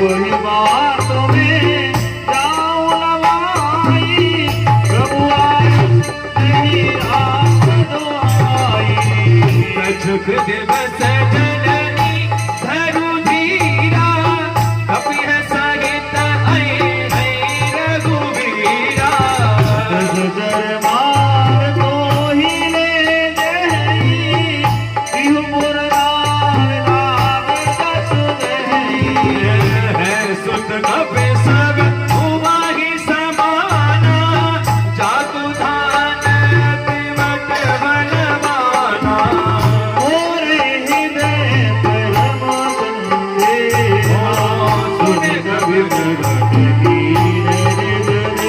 वही बातों में जाऊं लवाई, प्रभु आयुष नहीं आप दो आई। सुख दिवस जननी धरु धीरा, कपिल सहित आई रघुवीरा। जर मार तो ही ले जही, इहु पुर नाम नाम जस नहीं। सुत कपि सब हुआहि समाना, जातु धान तिवट बलवाना। मोरे हृदय परम संदेह, सुन कबीर जगत कीन हृदय।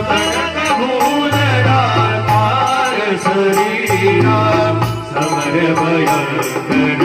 तनक भूल राधार शरीरा, समर भयंकर